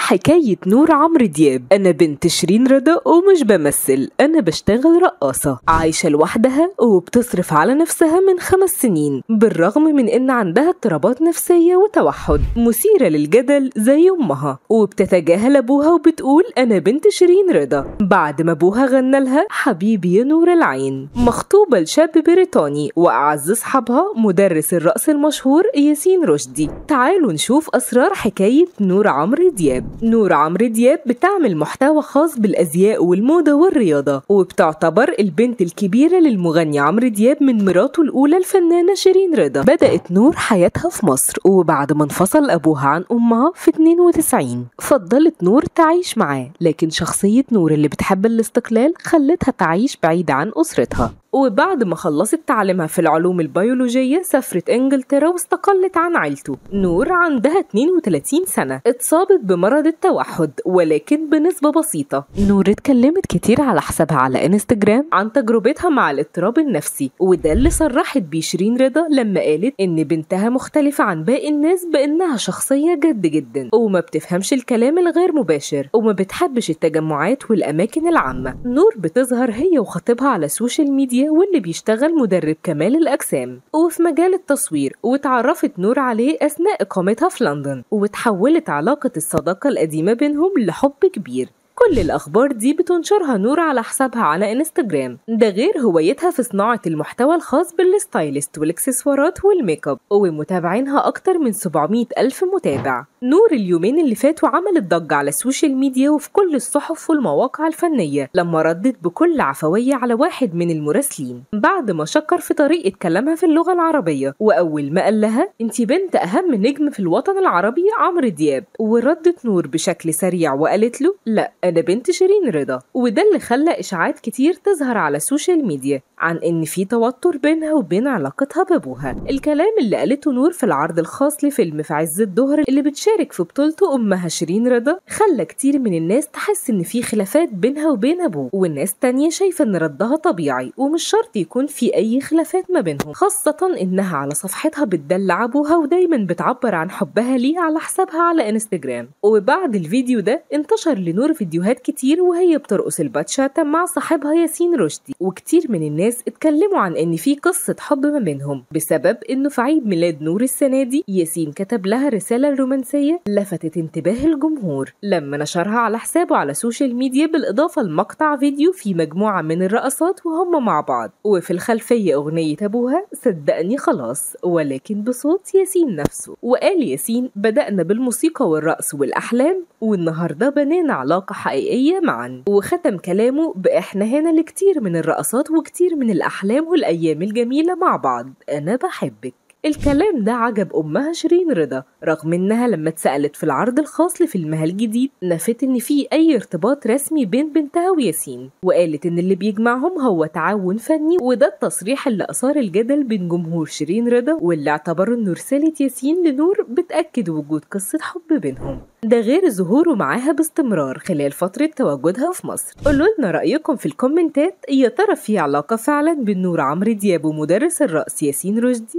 حكاية نور عمرو دياب. أنا بنت شيرين رضا ومش بمثل، أنا بشتغل رقاصة عايشة لوحدها وبتصرف على نفسها من 5 سنين، بالرغم من إن عندها اضطرابات نفسية وتوحد، مثيرة للجدل زي أمها، وبتتجاهل أبوها وبتقول أنا بنت شيرين رضا بعد ما أبوها غنى لها حبيبي يا نور العين. مخطوبة لشاب بريطاني وأعز أصحابها مدرس الرقص المشهور ياسين رشدي. تعالوا نشوف أسرار حكاية نور عمرو دياب. نور عمرو دياب بتعمل محتوى خاص بالأزياء والموضة والرياضة، وبتعتبر البنت الكبيرة للمغني عمرو دياب من مراته الأولى الفنانة شيرين رضا. بدأت نور حياتها في مصر، وبعد ما انفصل أبوها عن أمها في 92 فضلت نور تعيش معاه، لكن شخصية نور اللي بتحب الاستقلال خلتها تعيش بعيد عن أسرتها. وبعد ما خلصت تعليمها في العلوم البيولوجية سافرت انجلترا واستقلت عن عيلته. نور عندها 32 سنة، اتصابت بمرض التوحد ولكن بنسبة بسيطة. نور اتكلمت كتير على حسابها على انستجرام عن تجربتها مع الاضطراب النفسي، وده اللي صرحت بيه شيرين رضا لما قالت ان بنتها مختلفة عن باقي الناس بانها شخصية جد جدا وما بتفهمش الكلام الغير مباشر وما بتحبش التجمعات والاماكن العامة. نور بتظهر هي وخطيبها على السوشيال ميديا واللي بيشتغل مدرب كمال الأجسام وفي مجال التصوير، واتعرفت نور عليه أثناء إقامتها في لندن، وتحولت علاقة الصداقة القديمة بينهم لحب كبير. كل الأخبار دي بتنشرها نور على حسابها على انستجرام، ده غير هوايتها في صناعة المحتوى الخاص بالستايلست والإكسسوارات والميك اب، ومتابعينها أكتر من 700 ألف متابع. نور اليومين اللي فاتوا عملت ضجة على السوشيال ميديا وفي كل الصحف والمواقع الفنية لما ردت بكل عفوية على واحد من المراسلين بعد ما شكر في طريقة كلامها في اللغة العربية، وأول ما قال لها انتي بنت أهم نجم في الوطن العربي عمرو دياب، وردت نور بشكل سريع وقالت له لا أنا بنت شيرين رضا. وده اللي خلى إشاعات كتير تظهر على السوشيال ميديا عن إن في توتر بينها وبين علاقتها بأبوها. الكلام اللي قالته نور في العرض الخاص لفيلم في عز الظهر اللي بتشارك في بطولته أمها شيرين رضا خلى كتير من الناس تحس إن في خلافات بينها وبين أبوه، والناس تانية شايفة إن ردها طبيعي ومش شرط يكون في أي خلافات ما بينهم، خاصة إنها على صفحتها بتدلع أبوها ودايما بتعبر عن حبها ليه على حسابها على انستجرام. وبعد الفيديو ده انتشر لنور فيديوهات كتير وهي بترقص الباتشاتا مع صاحبها ياسين رشدي، وكتير من الناس اتكلموا عن ان في قصة حب ما بينهم بسبب انه في عيد ميلاد نور السنة دي ياسين كتب لها رسالة رومانسية لفتت انتباه الجمهور لما نشرها على حسابه على السوشيال ميديا، بالاضافة لمقطع فيديو في مجموعة من الرقصات وهم مع بعض، وفي الخلفية اغنية ابوها صدقني خلاص ولكن بصوت ياسين نفسه. وقال ياسين بدأنا بالموسيقى والرقص والأحلام والنهاردة بنينا علاقة حقيقية معا، وختم كلامه بإحنا هنا لكتير من الرقصات وكتير من الأحلام والأيام الجميلة مع بعض، أنا بحبك. الكلام ده عجب أمها شيرين رضا، رغم إنها لما اتسألت في العرض الخاص لفيلمها الجديد نفت إن في أي ارتباط رسمي بين بنتها وياسين، وقالت إن اللي بيجمعهم هو تعاون فني، وده التصريح اللي أثار الجدل بين جمهور شيرين رضا واللي اعتبروا إن رسالة ياسين لنور بتأكد وجود قصة حب بينهم، ده غير ظهوره معاها باستمرار خلال فترة تواجدها في مصر. قولوا لنا رأيكم في الكومنتات، يا ترى في علاقة فعلا بين نور عمرو دياب ومدرس الرقص ياسين رشدي؟